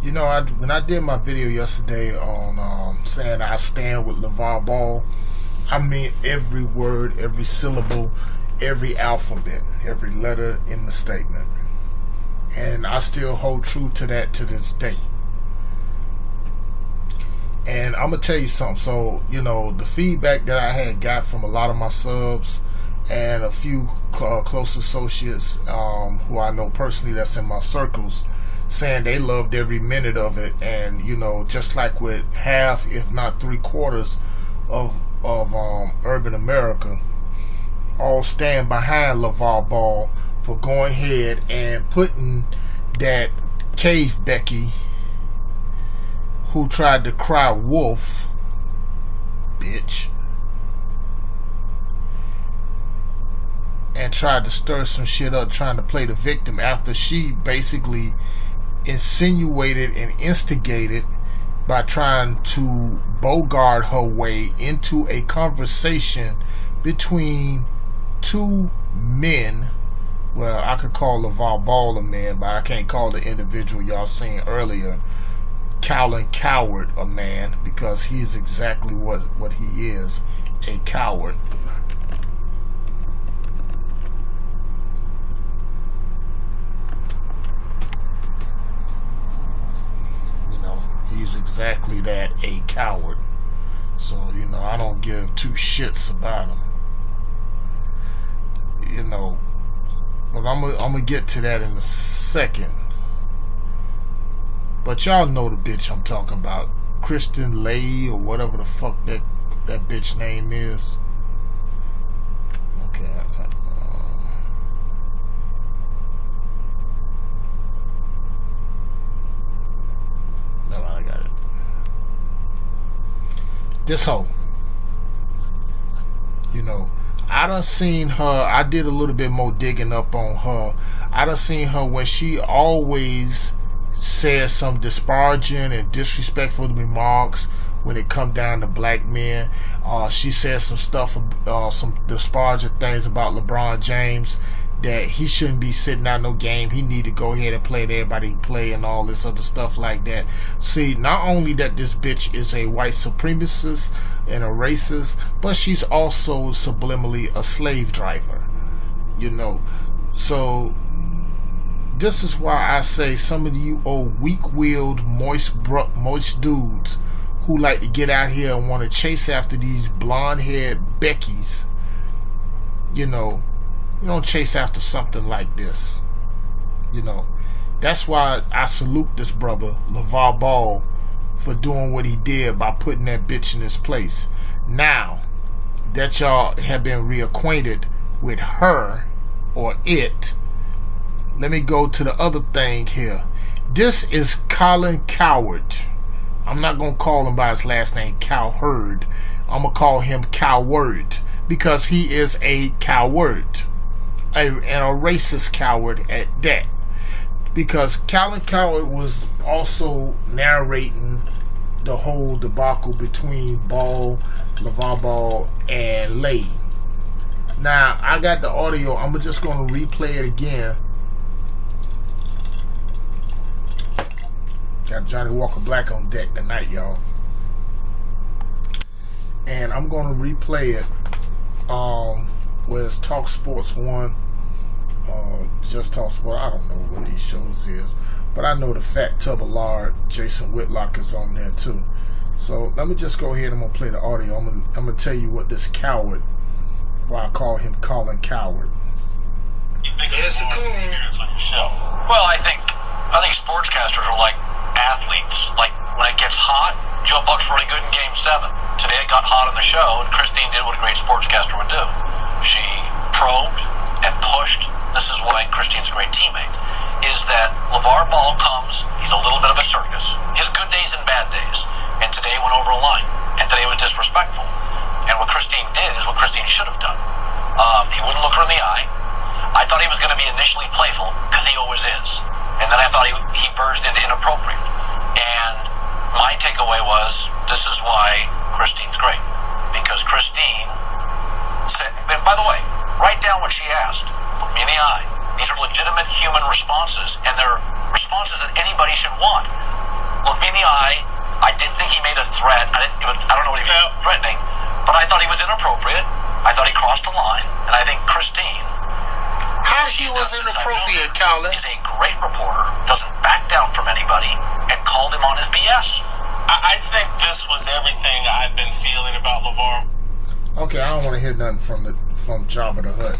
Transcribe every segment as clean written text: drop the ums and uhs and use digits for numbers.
You know, when I did my video yesterday on saying I stand with Lavar Ball, I mean every word, every syllable, every alphabet, every letter in the statement. And I still hold true to that to this day. And I'm going to tell you something. So, you know, the feedback that I had got from a lot of my subs and a few close associates who I know personally that's in my circles, saying they loved every minute of it. And, you know, just like with half, if not 3/4 of urban America, all stand behind Lavar Ball for going ahead and putting that cave Becky who tried to cry wolf, bitch, and tried to stir some shit up trying to play the victim after she basically insinuated and instigated by trying to bogart her way into a conversation between two men. Well, I could call Lavar Ball a man, but I can't call the individual y'all seen earlier, Colin Coward, a man, because he's exactly what he is, a coward. He's exactly that, a coward. So, you know, I don't give two shits about him. You know, but I'm gonna get to that in a second. But y'all know the bitch I'm talking about, Kristen Lay or whatever the fuck that bitch name is. Okay. No, I got it. This hoe. You know, I done seen her. I did a little bit more digging up on her. I done seen her when she always says some disparaging and disrespectful remarks when it come down to black men. She says some stuff, some disparaging things about LeBron James, that he shouldn't be sitting out no game. He need to go ahead and play that everybody play and all this other stuff like that. See, not only that this bitch is a white supremacist and a racist, but she's also subliminally a slave driver. You know, so this is why I say some of you old weak-willed, moist dudes who like to get out here and want to chase after these blonde-haired Beckys, you know, you don't chase after something like this. You know, that's why I salute this brother, Lavar Ball, for doing what he did by putting that bitch in his place. Now that y'all have been reacquainted with her or it, let me go to the other thing here. This is Colin Coward. I'm not going to call him by his last name, Cowherd. I'm going to call him Coward because he is a coward. And a racist coward at that. Because Colin Coward was also narrating the whole debacle between Lavar Ball, and Lay. Now, I got the audio. I'm just going to replay it again. Got Johnny Walker Black on deck tonight, y'all. And I'm going to replay it. Where it's Talk Sports 1, Just Talk Sport. I don't know what these shows is, but I know the Fat Tub of Lard, Jason Whitlock is on there too. So let me just go ahead. I'm gonna play the audio. I'm gonna tell you what this coward, why I call him Colin Coward. Here's the coon. Well, I think sportscasters are like athletes. Like when it gets hot, Joe Buck's really good in Game 7. Today it got hot on the show, and Christine did what a great sportscaster would do. She probed and pushed. This is why Christine's a great teammate. Is that Lavar Ball comes, he's a little bit of a circus. His good days and bad days. And today went over a line. And today was disrespectful. And what Christine did is what Christine should have done. He wouldn't look her in the eye. I thought he was going to be initially playful, because he always is. And then I thought he verged into inappropriate. And my takeaway was, this is why Christine's great. Because Christine said, and by the way, write down what she asked. Look me in the eye. These are legitimate human responses, and they're responses that anybody should want. me in the eye. I didn't think he made a threat. I don't know what he was threatening, but I thought he was inappropriate. I thought he crossed the line, and I think Christine, how he was inappropriate, Colin, is a great reporter, doesn't back down from anybody, and called him on his BS. I think this was everything I've been feeling about LaVar. Okay, I don't want to hear nothing from Jabba the Hutt.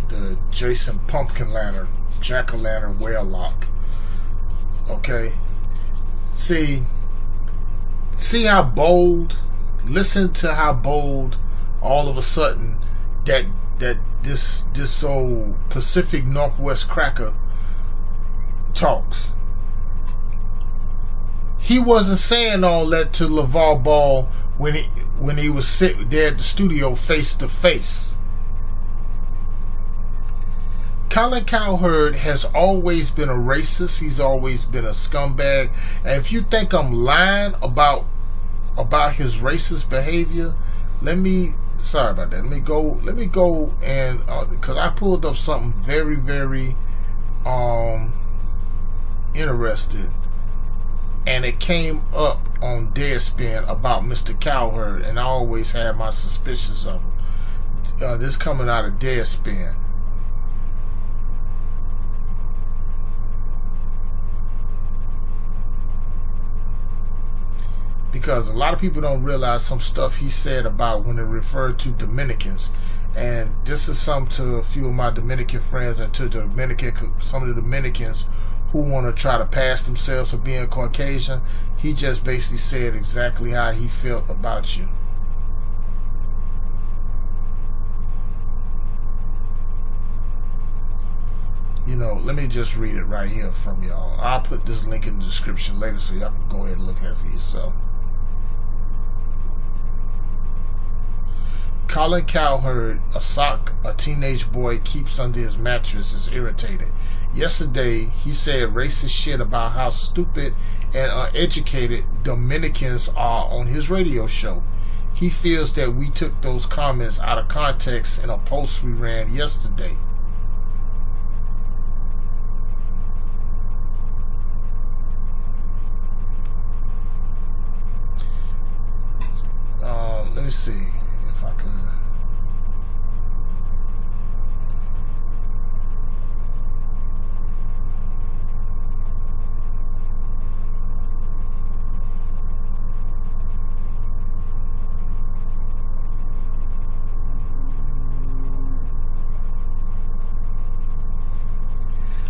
The Jason Pumpkin Lantern, Jack-o'-lantern Warlock. Okay, see how bold. Listen to how bold all of a sudden that this old Pacific Northwest cracker talks. He wasn't saying all that to Lavar Ball when he was sitting there at the studio face to face. Colin Cowherd has always been a racist. He's always been a scumbag. And if you think I'm lying about his racist behavior, sorry about that. Let me go and because I pulled up something very, very interested, and it came up on Deadspin about Mr. Cowherd, and I always had my suspicions of him. This coming out of Deadspin. Because a lot of people don't realize some stuff he said about when it referred to Dominicans. And this is something to a few of my Dominican friends and to some of the Dominicans who want to try to pass themselves for being Caucasian. He just basically said exactly how he felt about you. You know, let me just read it right here from y'all. I'll put this link in the description later so y'all can go ahead and look at it for yourself. Colin Cowherd, a teenage boy, keeps under his mattress, is irritated. Yesterday, he said racist shit about how stupid and uneducated Dominicans are on his radio show. He feels that we took those comments out of context in a post we ran yesterday. Let me see if I can.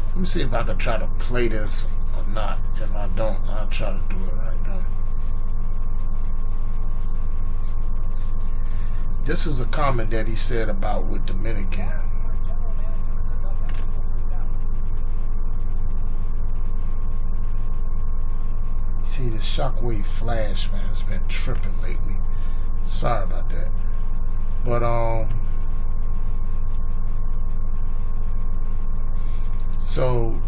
Let me see if I can try to play this or not. If I don't, I'll try to do it right now. This is a comment that he said about with Dominican. See, the shockwave flash, man, has been tripping lately. Sorry about that. But so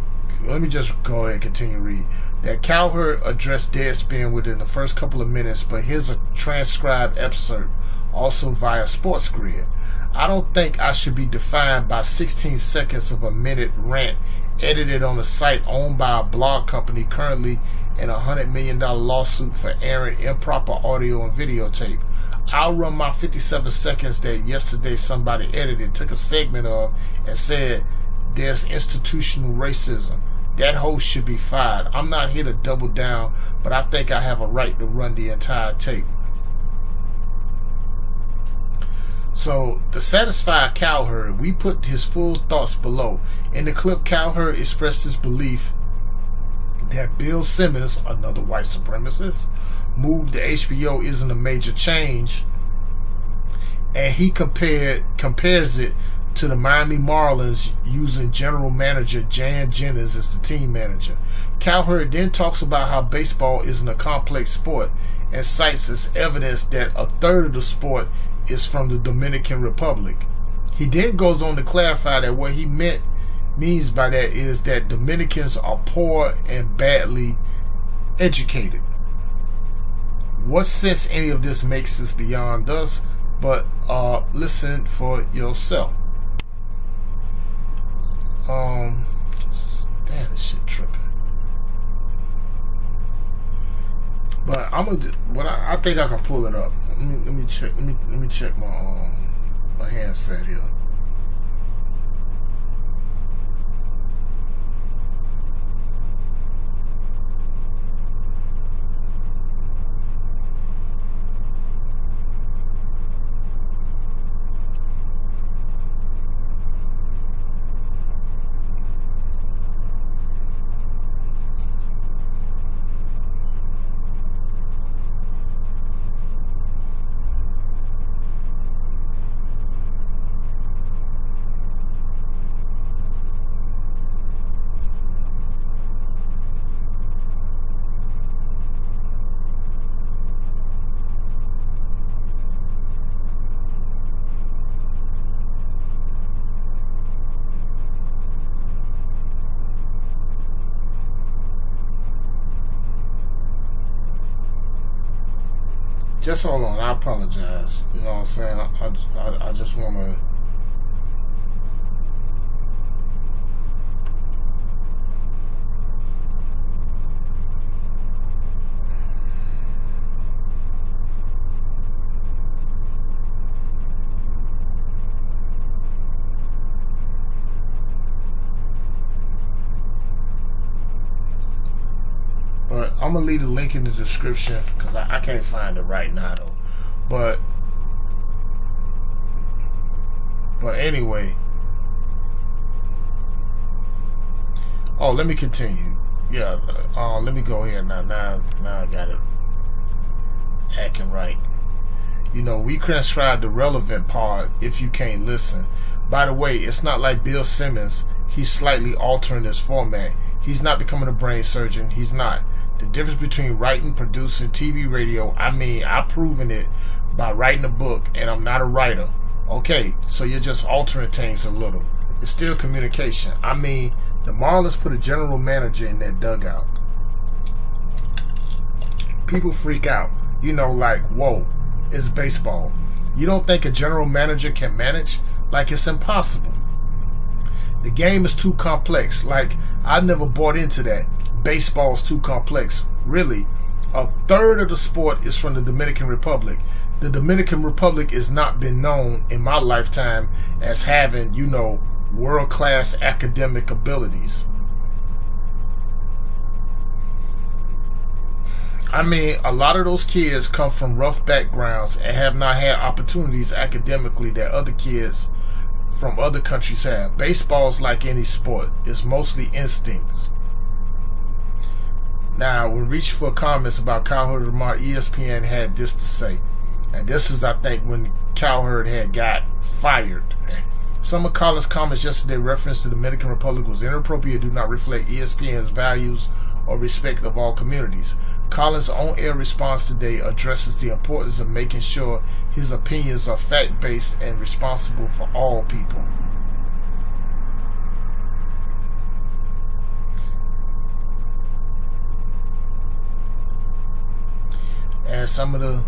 let me just go ahead and continue to read. That Cowherd addressed Deadspin within the first couple of minutes, but here's a transcribed excerpt, also via Sports Grid. I don't think I should be defined by 16 seconds of a minute rant edited on a site owned by a blog company currently in a $100 million lawsuit for airing improper audio and videotape. I'll run my 57 seconds that yesterday somebody edited, took a segment of, and said there's institutional racism. That host should be fired. I'm not here to double down, but I think I have a right to run the entire tape. So, to satisfy Cowherd, we put his full thoughts below. In the clip, Cowherd expressed his belief that Bill Simmons, another white supremacist, move to HBO isn't a major change, and he compares it to the Miami Marlins using general manager Jan Jennings as the team manager. Cowherd then talks about how baseball isn't a complex sport and cites as evidence that a third of the sport is from the Dominican Republic. He then goes on to clarify that what he means by that is that Dominicans are poor and badly educated. What sense any of this makes is beyond us, but listen for yourself. Damn, this shit tripping. I think I can pull it up. Let me check. Let me check my handset here. Just hold on. I apologize. You know what I'm saying? I just want to. But I'm gonna leave the link in the description because I can't find it right now though. But anyway. Oh, let me continue. Yeah. Let me go here now. Now I got it acting right. You know, we transcribe the relevant part if you can't listen. By the way, it's not like Bill Simmons. He's slightly altering his format. He's not becoming a brain surgeon. He's not. The difference between writing, producing, TV, radio, I've proven it by writing a book, and I'm not a writer. Okay, so you're just altering things a little. It's still communication. The Marlins put a general manager in that dugout. People freak out. You know, like, whoa, it's baseball. You don't think a general manager can manage? Like, it's impossible. The game is too complex. Like, I never bought into that. Baseball's too complex. Really, a third of the sport is from the Dominican Republic. The Dominican Republic has not been known in my lifetime as having, you know, world-class academic abilities. A lot of those kids come from rough backgrounds and have not had opportunities academically that other kids from other countries have. Baseball's like any sport. It's mostly instincts. Now, when reaching for comments about Cowherd Lamar, ESPN had this to say. And this is, I think, when Cowherd had got fired. Some of Collins' comments yesterday reference to the Dominican Republic was inappropriate and do not reflect ESPN's values or respect of all communities. Collins' on-air response today addresses the importance of making sure his opinions are fact-based and responsible for all people. And some of the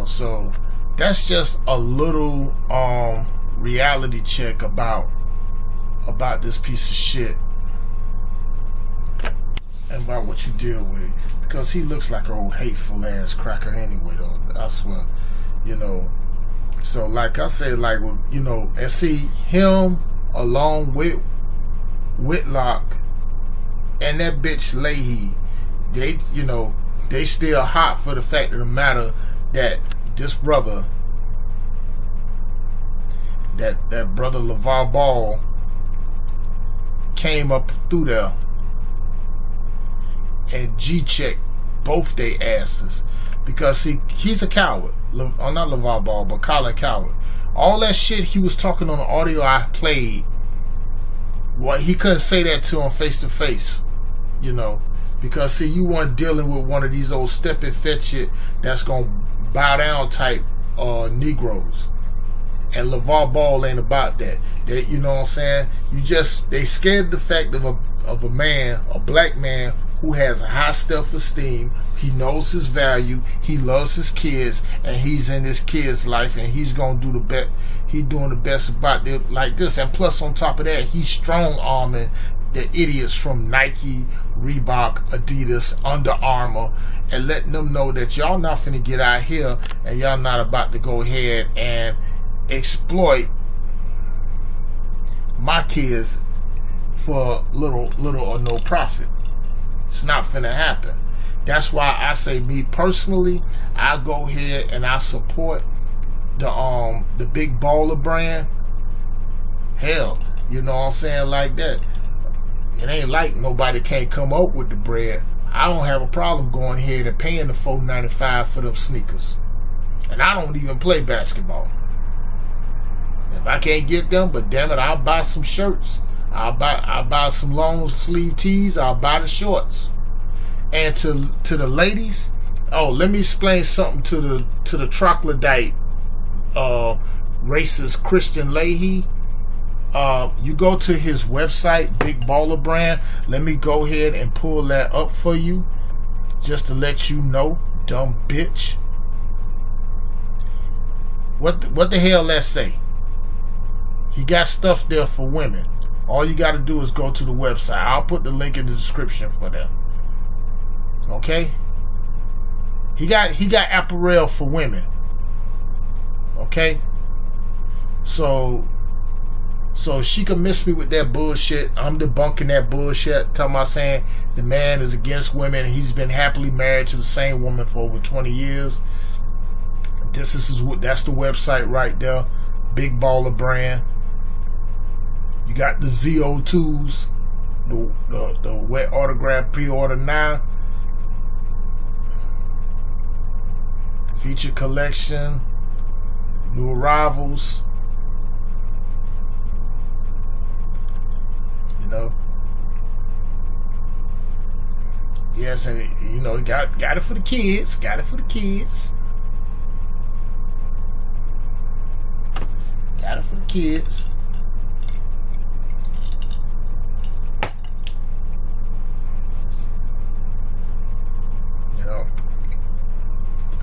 so that's just a little reality check about this piece of shit and about what you deal with, because he looks like an old hateful ass cracker anyway though, I swear. So like I said, like, and see him along with Whitlock and that bitch Leahy, they still hot for the fact of the matter that this brother, that brother Lavar Ball came up through there and G-checked both they asses, because he's a coward. Not Lavar Ball, but Colin Coward. All that shit he was talking on the audio I played, he couldn't say that to him face to face, because you weren't dealing with one of these old step and fetch it that's gonna bow down type Negroes. And LaVar Ball ain't about that. you know what I'm saying? They scared of the fact of a man, a black man who has a high self-esteem. He knows his value. He loves his kids, and he's in his kids' life, and he's gonna do the best. He's doing the best about it like this. And plus, on top of that, he's strong-arming the idiots from Nike, Reebok, Adidas, Under Armour, and letting them know that y'all not finna get out here, and y'all not about to go ahead and exploit my kids for little or no profit. It's not finna happen. That's why I say, me personally, I go ahead and I support the Big Baller brand. Hell, you know what I'm saying, like that. It ain't like nobody can't come up with the bread. I don't have a problem going ahead and paying the $4.95 for them sneakers. And I don't even play basketball. If I can't get them, but damn it, I'll buy some shirts. I'll buy some long sleeve tees. I'll buy the shorts. And to the ladies, let me explain something to the troglodyte racist Christian Leahy. You go to his website, Big Baller Brand. Let me go ahead and pull that up for you, just to let you know, dumb bitch. What the hell that say? He got stuff there for women. All you got to do is go to the website. I'll put the link in the description for that. Okay? He got apparel for women. Okay? So she can miss me with that bullshit. I'm debunking that bullshit. Talking about saying the man is against women and he's been happily married to the same woman for over 20 years. That's the website right there. Big Baller Brand. You got the ZO2s, the wet autograph pre-order now. Feature collection, new arrivals. You know. Yes, and you know, got it for the kids. Got it for the kids. Got it for the kids.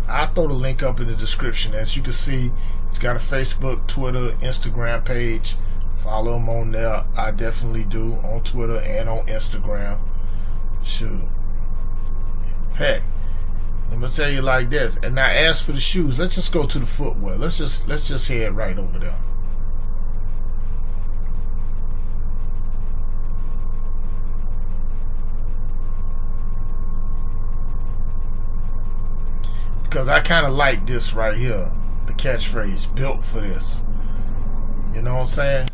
I'll throw the link up in the description. As you can see, it's got a Facebook, Twitter, Instagram page. Follow him on there. I definitely do, on Twitter and on Instagram. Shoot. Heck, I'm gonna tell you like this. And now, as for the shoes, let's just go to the footwear. Let's just head right over there. Because I kind of like this right here, the catchphrase, built for this. You know what I'm saying?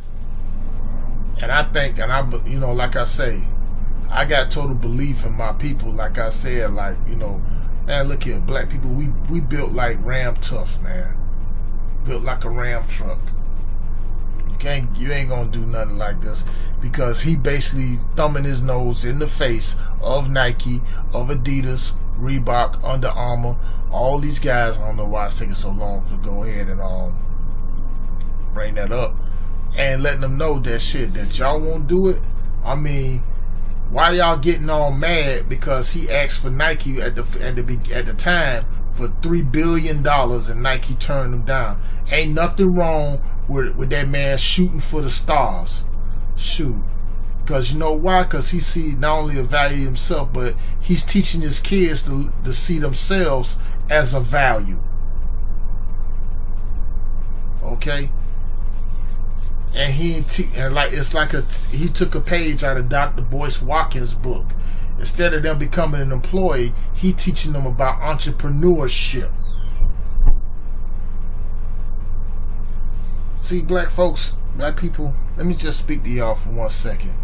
And I think, you know, like I say, I got total belief in my people. Like I said, like, you know, man, look here, black people, we built like Ram tough, man. Built like a Ram truck. You ain't gonna do nothing like this, because he basically thumbing his nose in the face of Nike, of Adidas, Reebok, Under Armour, all these guys. I don't know why it's taking so long to go ahead and bring that up and letting them know that shit, that y'all won't do it. I mean, why y'all getting all mad because he asked for Nike at the time for $3 billion and Nike turned him down? Ain't nothing wrong with that man shooting for the stars. Shoot. Because you know why? Because he see not only a value himself, but he's teaching his kids to see themselves as a value. Okay? And he took a page out of Dr. Boyce Watkins' book. Instead of them becoming an employee, he teaching them about entrepreneurship. See, black folks, black people, let me just speak to y'all for 1 second.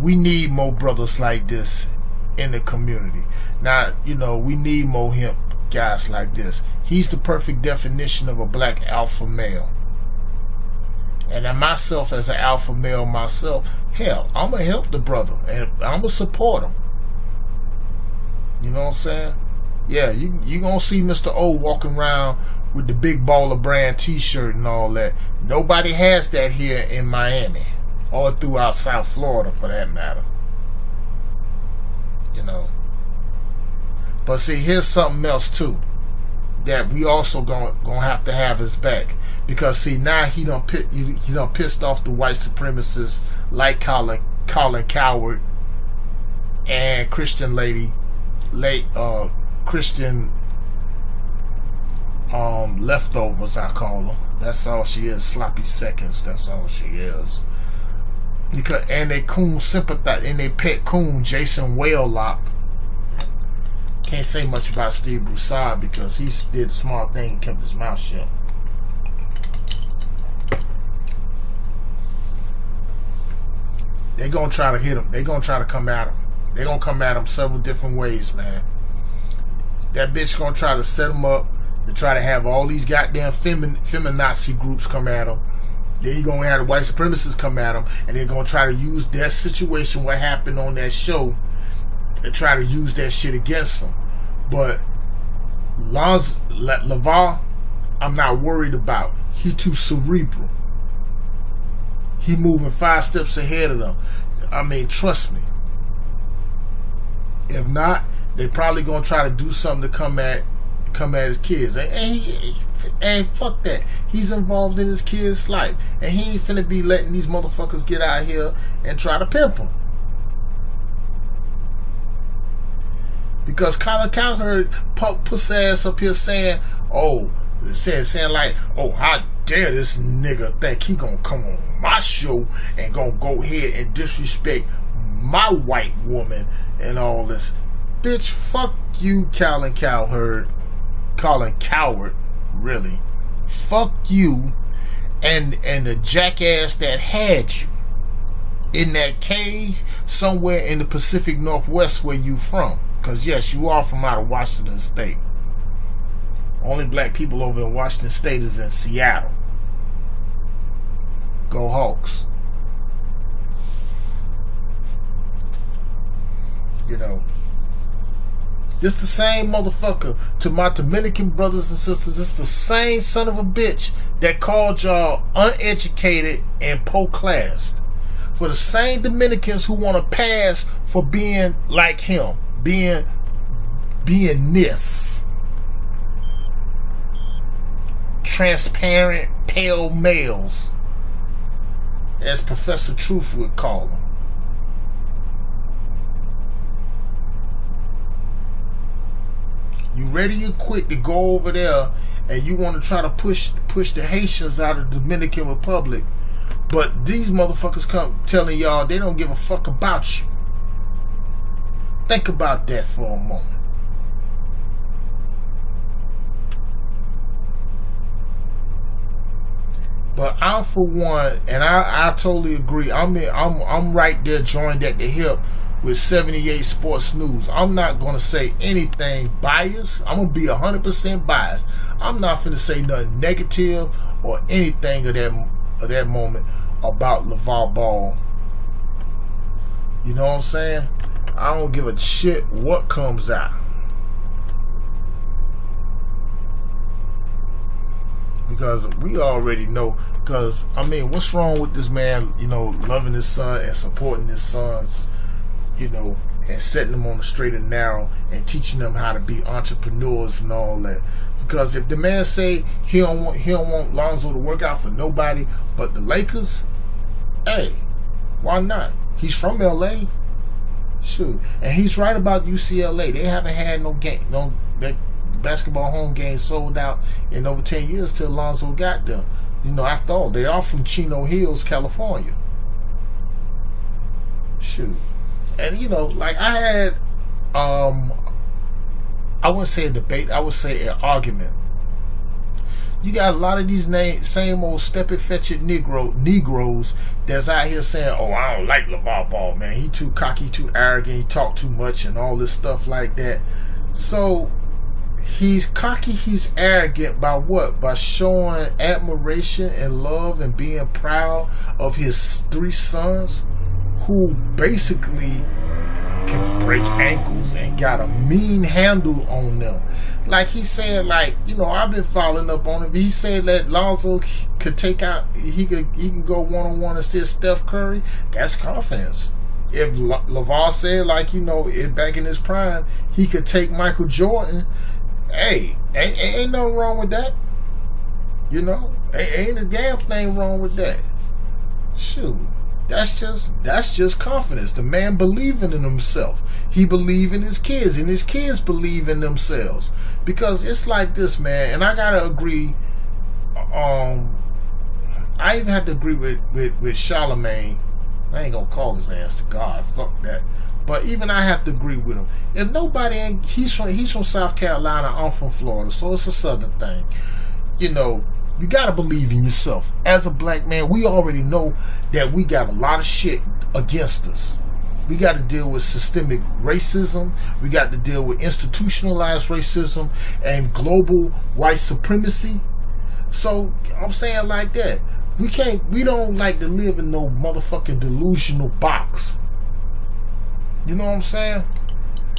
We need more brothers like this in the community. Now, you know, we need more hemp guys like this. He's the perfect definition of a black alpha male. And myself, as an alpha male myself, hell, I'm going to help the brother and I'm going to support him. You know what I'm saying? Yeah, you gonna see Mr. O walking around with the Big Baller brand t-shirt and all that. Nobody has that here in Miami or throughout South Florida for that matter. You know. But see, here's something else too that we also gonna have to have his back, because see, now he done pissed off the white supremacists like Colin Coward and Christian Christian leftovers, I call them. That's all she is. Sloppy seconds. That's all she is. Because and they coon sympathize, and they pet coon Jason Whalelock. Can't say much about Steve Broussard because he did the smart thing and kept his mouth shut. They gonna try to hit him. They gonna try to come at him. They gonna come at him several different ways, man. That bitch gonna try to set him up to try to have all these goddamn feminazi groups come at him. Then he gonna have the white supremacists come at him, and they're gonna try to use that situation, what happened on that show, and try to use that shit against him. But Lavar, I'm not worried about. He too cerebral. He moving 5 steps ahead of them. I mean, trust me. If not, they probably gonna try to do something to come at his kids. And fuck that. He's involved in his kids' life, and he ain't finna be letting these motherfuckers get out here and try to pimp him. Because Colin Cowherd puss ass up here saying, saying like, oh, how dare this nigga think he gonna come on my show and gonna go ahead and disrespect my white woman and all this. Bitch, fuck you, Colin Cowherd. Colin Coward, really. Fuck you and the jackass that had you in that cage somewhere in the Pacific Northwest where you from. Because yes, you are from out of Washington State. Only black people over in Washington State is in Seattle. Go Hawks. You know. This the same motherfucker, to my Dominican brothers and sisters, this the same son of a bitch that called y'all uneducated and poor-classed. For the same Dominicans who want to pass for being like him. Being this transparent pale males, as Professor Truth would call them. You ready and quick to go over there and you want to try to push the Haitians out of the Dominican Republic, but these motherfuckers come telling y'all they don't give a fuck about you. Think about that for a moment. But I'm for one, and I totally agree. I'm right there joined at the hip with 78 Sports News. I'm not gonna say anything biased. I'm gonna be 100% biased. I'm not finna say nothing negative or anything of that moment about Lavar Ball. You know what I'm saying? I don't give a shit what comes out. Because we already know. Because, I mean, what's wrong with this man, you know, loving his son and supporting his sons, you know, and setting them on the straight and narrow and teaching them how to be entrepreneurs and all that. Because if the man say he don't want Lonzo to work out for nobody but the Lakers, hey, why not? He's from LA. Shoot. And he's right about UCLA. They haven't had that basketball home game sold out in over 10 years till Lonzo got there. You know, after all, they are from Chino Hills, California. Shoot. And you know, like I had I wouldn't say a debate, I would say an argument. You got a lot of these same old step-it-fetch-it Negroes that's out here saying, oh, I don't like Lavar Ball, man. He too cocky, too arrogant, he talk too much and all this stuff like that. So, he's cocky, he's arrogant by what? By showing admiration and love and being proud of his 3 sons who basically can break ankles and got a mean handle on them. Like he said, like, you know, I've been following up on it. He said that Lonzo could take out, he can go one-on-one instead of Steph Curry. That's confidence. If Lavar said, like, you know, back in his prime, he could take Michael Jordan, hey, ain't nothing wrong with that. You know, ain't a damn thing wrong with that. Shoot, that's just confidence. The man believing in himself. He believe in his kids, and his kids believe in themselves. Because it's like this, man, and I gotta agree. I even had to agree with Charlemagne. I ain't gonna call his ass to God. Fuck that. But even I have to agree with him. If nobody ain't, he's from South Carolina. I'm from Florida, so it's a southern thing. You know, you gotta believe in yourself. As a black man, we already know that we got a lot of shit against us. We got to deal with systemic racism. We got to deal with institutionalized racism and global white supremacy. So I'm saying like that. We don't like to live in no motherfucking delusional box. You know what I'm saying?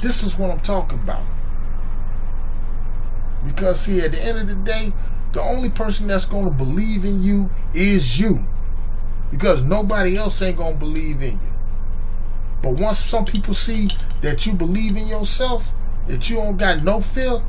This is what I'm talking about. Because see, at the end of the day, the only person that's going to believe in you is you. Because nobody else ain't going to believe in you. But once some people see that you believe in yourself, that you don't got no fear,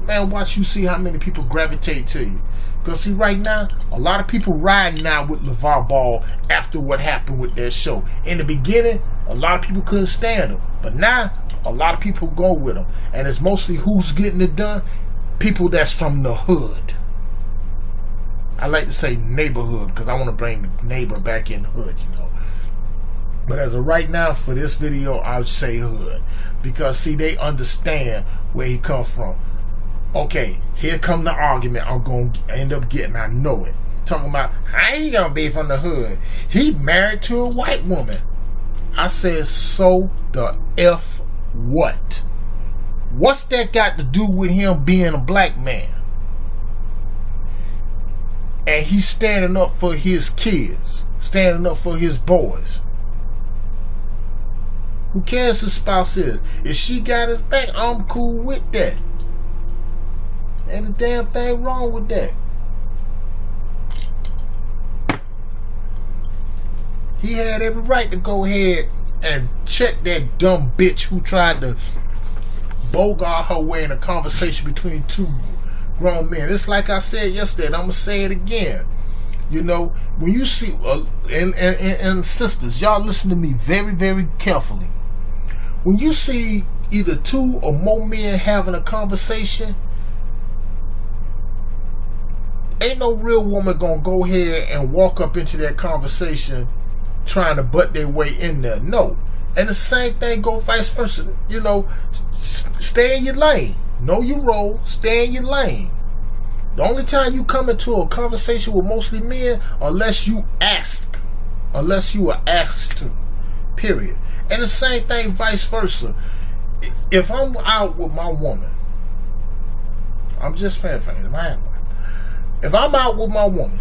man, watch you see how many people gravitate to you. Because see, right now, a lot of people riding now with Lavar Ball after what happened with that show. In the beginning, a lot of people couldn't stand him. But now, a lot of people go with him. And it's mostly who's getting it done? People that's from the hood. I like to say neighborhood because I want to bring the neighbor back in hood, you know. But as of right now, for this video, I would say hood. Because, see, they understand where he come from. Okay, here come the argument I'm going to end up getting. I know it. Talking about, how you going to be from the hood? He married to a white woman. I said, so the F what? What's that got to do with him being a black man? And he's standing up for his kids. Standing up for his boys. Who cares his spouse is? If she got his back, I'm cool with that. Ain't a damn thing wrong with that. He had every right to go ahead and check that dumb bitch who tried to bogart her way in a conversation between two grown men. It's like I said yesterday, and I'm going to say it again. You know, when you see, and sisters, y'all listen to me very, very carefully. When you see either two or more men having a conversation, ain't no real woman gonna go ahead and walk up into that conversation trying to butt their way in there. No. And the same thing go vice versa. You know, stay in your lane. Know your role. Stay in your lane. The only time you come into a conversation with mostly men, unless you ask. Unless you are asked to. Period. And the same thing vice versa. If I'm out with my woman, I'm just paraphrasing. If I'm out with my woman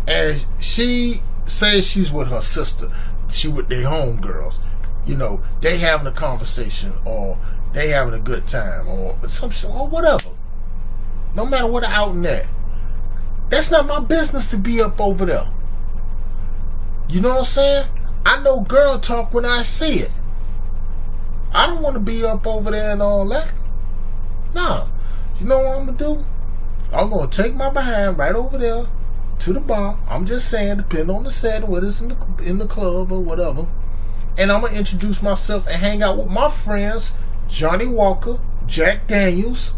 and she says she's with her sister, she with their homegirls, you know, they having a conversation or they having a good time or some shit or whatever. No matter what out in that, that's not my business to be up over there. You know what I'm saying? I know girl talk when I see it. I don't want to be up over there and all that. Nah. You know what I'm going to do? I'm going to take my behind right over there to the bar. I'm just saying, depending on the setting, whether it's in the club or whatever. And I'm going to introduce myself and hang out with my friends, Johnny Walker, Jack Daniels,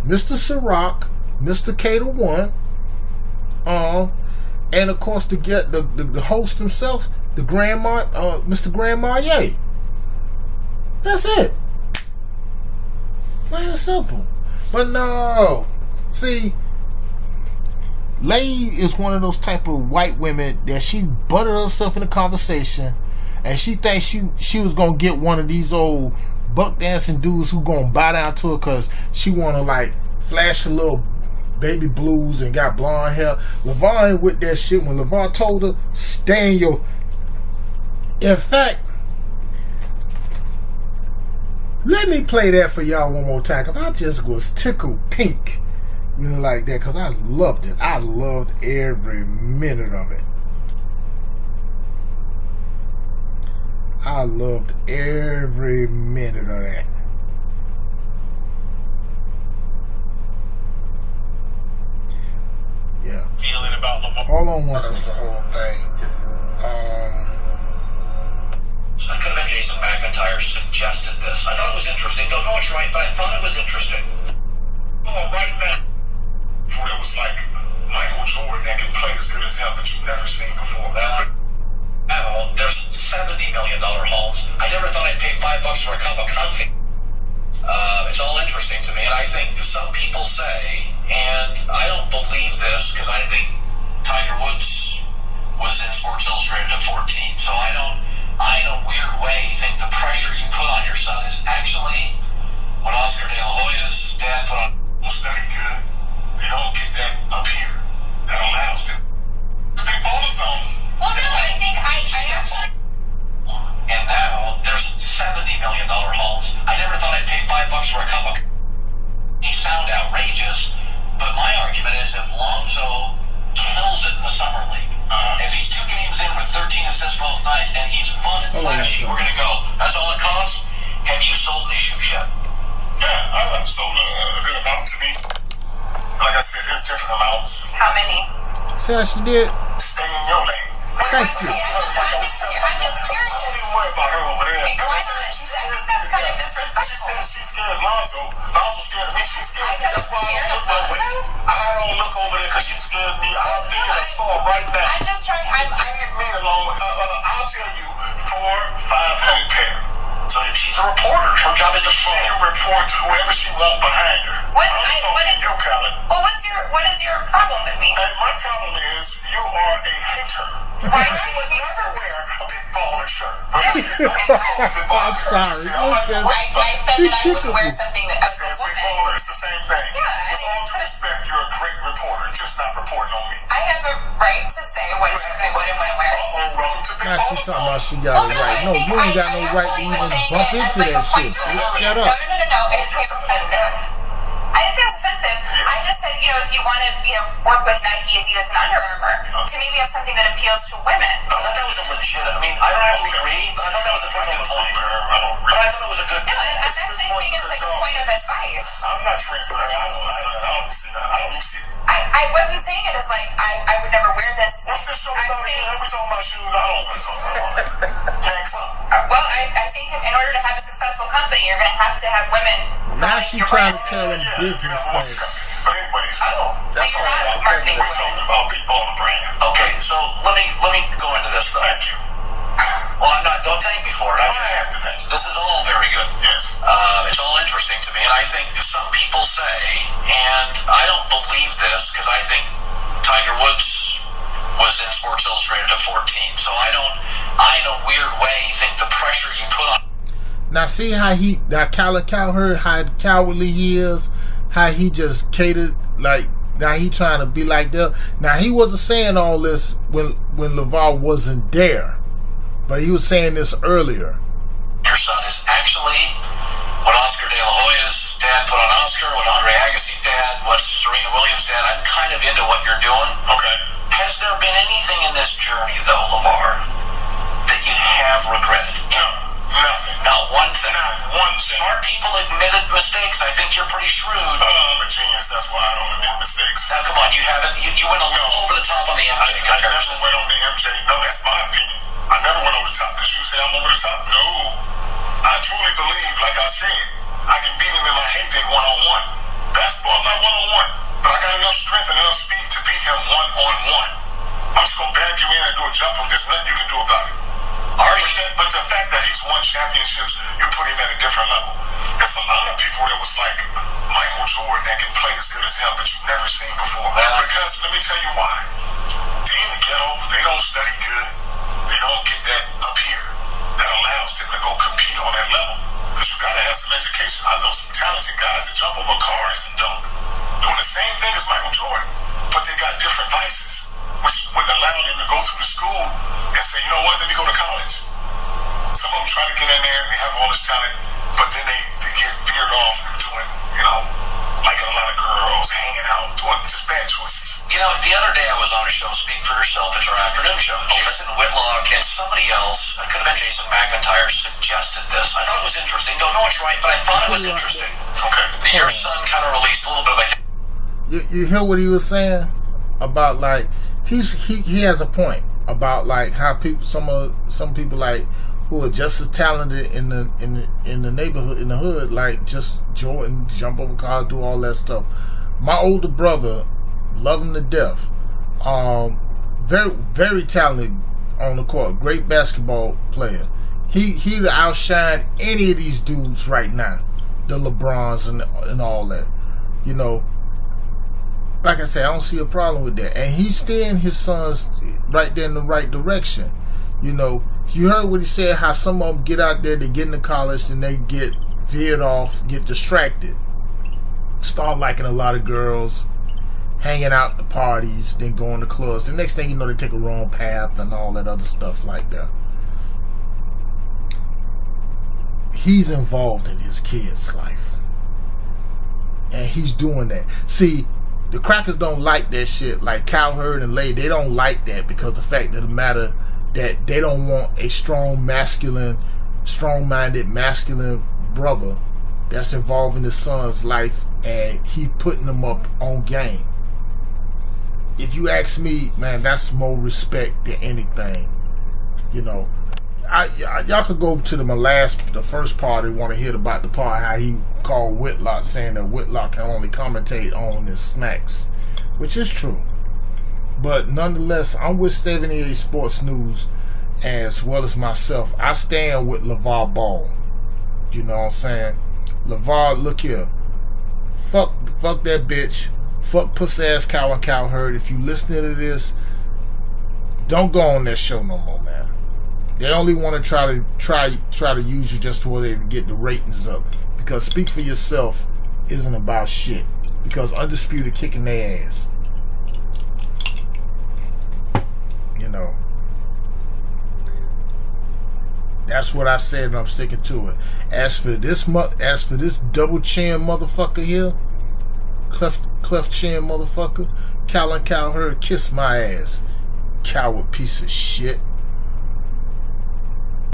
Mr. Ciroc, Mr. Cater One, and of course the host himself, the Grandma, Mr. Grand Marnier. That's it. Plain and simple. But no, see, Lay is one of those type of white women that she buttered herself in a conversation, and she thinks she was gonna get one of these old buck dancing dudes who gonna bow down to her because she wanna like flash a little baby blues and got blonde hair. Lavar ain't with that shit. When Lavar told her, stay in your In fact, let me play that for y'all one more time, because I just was tickled pink really like that, because I loved it. I loved every minute of it. I loved every minute of that. Yeah. Feeling about Lavar. Hold on one second. The whole thing. So I could have been Jason McIntyre suggested this. I thought it was interesting. Don't know it's right, but I thought it was interesting. Oh, right now. It was like Michael Jordan that can play as good as him, but you've never seen before. Now, there's $70 million homes. I never thought I'd pay $5 for a cup of coffee. It's all interesting to me, and I think some people say, and I don't believe this, because I think Tiger Woods was in Sports Illustrated at 14, so I in a weird way think the pressure you put on your son is actually what Oscar De La Hoya's dad put on. Study good. They don't get that up here. That allows them to be bonus on. Well, no, I think I actually. And now there's $70 million homes. I never thought I'd pay $5 for a cup of. He sound outrageous, but my argument is if Lonzo kills it in the summer league, if he's 2 games in with 13 assists both nights and he's fun and flashy, we're gonna go. That's all it costs. Have you sold any shoes yet? Yeah, I've sold a good amount to me. Like I said, there's different amounts. How many? See how she did? Stay in your lane. Thank you. I'm just curious. Don't even worry about her over there. Why not? I think that's kind of disrespectful. She's scared of Lonzo. Lonzo's scared of me. She's scared of me. That's why I don't look that way. I don't look over there because she scares me. I'm thinking of Saul right now. I'm just trying. Leave me alone. I'll tell you, 400-500 pair. So she's a reporter. Her job is to She can report to whoever she wants behind her. What is you, Khaled? Well, what is your problem with me? And my problem is you are a hater. Why I would never wear a big baller shirt. I'm sorry. I said that I would wear something that as a Big woman. baller, it's the same thing. Yeah, With all due respect, you're a great reporter, just not reporting on me. I have a right to say what I would and wouldn't wear. Welcome to Big Now she Baller talking Zone. about she got it right. No, you ain't got no right to even bump into that shit. Just shut up. No. It's offensive. I didn't say it was offensive. I just said, if you want to, work with Nike, Adidas, and Under Armour, to maybe have something that appeals to women. I thought that was a legit. I mean, I don't actually agree. I thought that was a pretty good point. But I thought it was a good No, point. I'm actually saying it's like a point of advice. I'm not friends with her. I don't see that. I don't even see it. I wasn't saying it as like I would never wear this. What's this show about again? We talking about shoes? I don't want to talk about all that. Next. Well, I think in order to have a successful company, you're going to have women. Now she trying to tell him business things. But anyways, So you're not marketing. we're talking about Big Baller Brand. Okay, so let me go into this though. Thank you. Well, I'm not. Don't thank me for it. I have to thank you. This is all very good. Yes. It's all interesting to me, and I think some people say, and I don't believe this because I think Tiger Woods was in Sports Illustrated at 14, so I in a weird way think the pressure you put on. Now see how how cowardly he is, how he just catered, like now he trying to be like that. Now he wasn't saying all this when LaVar wasn't there, but he was saying this earlier. Your son is actually what Oscar De La Hoya's dad put on Oscar, what Andre Agassi's dad, what Serena Williams' dad. I'm kind of into what you're doing. Okay. Has there been anything in this journey, though, LaVar, that you have regretted? No, nothing. Not one thing. Not one thing. Smart people admitted mistakes. I think you're pretty shrewd. I'm a genius. That's why I don't admit mistakes. Now, come on, you haven't. You went a little over the top on the MJ I never comparison. went on the MJ. No, that's my opinion. I never went over the top because you say I'm over the top. No. I truly believe, like I said, I can beat him in my heyday one-on-one. Basketball's not one-on-one, but I got enough strength and enough speed to beat him one-on-one. I'm just going to bag you in and do a jump hook. There's nothing you can do about it. But the fact that he's won championships, you put him at a different level. There's a lot of people that was like Michael Jordan that can play as good as him, but you've never seen before. Because let me tell you why. They in the ghetto, they don't study good. They don't get that up here that allows them to go compete on that level. Because you got to have some education. I know some talented guys that jump over cars and dunk, doing the same thing as Michael Jordan, but they got different vices, which wouldn't allow them to go to the school and say, you know what, let me go to college. them try to get in there and they have all this talent, but then they get veered off doing, liking a lot of girls, hanging out, doing just bad choices. The other day I was on a show, Speak for Yourself. It's our afternoon show. Okay. Jason Whitlock and somebody else, it could have been Jason McIntyre, suggested this. I thought it was interesting. Don't know it's right, but I thought it was interesting. Okay. Your son kind of released a little bit of a... You hear what he was saying about, like, he has a point about, like, how people, some people, like, who are just as talented in the neighborhood, in the hood, like just Jordan, jump over cars, do all that stuff. My older brother, love him to death. Very, very talented on the court, great basketball player. He'd outshine any of these dudes right now, the LeBrons and all that. Like I said, I don't see a problem with that, and he's steering his sons right there in the right direction. You heard what he said, how some of them get out there, they get into college, and they get veered off, get distracted, start liking a lot of girls, hanging out at the parties, then going to clubs. The next thing you know, they take a wrong path and all that other stuff like that. He's involved in his kid's life, and he's doing that. See, the crackers don't like that shit, like Cowherd and Lay. They don't like that because the fact of the matter that they don't want a strong-minded masculine brother that's involved in his son's life, and he putting them up on game. If you ask me, man, that's more respect than anything. Y'all could go to the first part. They want to hear about the part how he called Whitlock, saying that Whitlock can only commentate on his snacks, which is true. But nonetheless, I'm with 78 Sports News as well as myself. I stand with Lavar Ball. You know what I'm saying? Lavar, look here. Fuck that bitch. Fuck pussy ass cow and Cowherd. If you listening to this, don't go on that show no more, man. They only want to try to use you just to get the ratings up. Because Speak for Yourself isn't about shit. Because Undisputed kicking their ass. That's what I said, and I'm sticking to it. As for this double chin motherfucker here, cleft chin motherfucker, Cal and Cowherd, kiss my ass, coward piece of shit.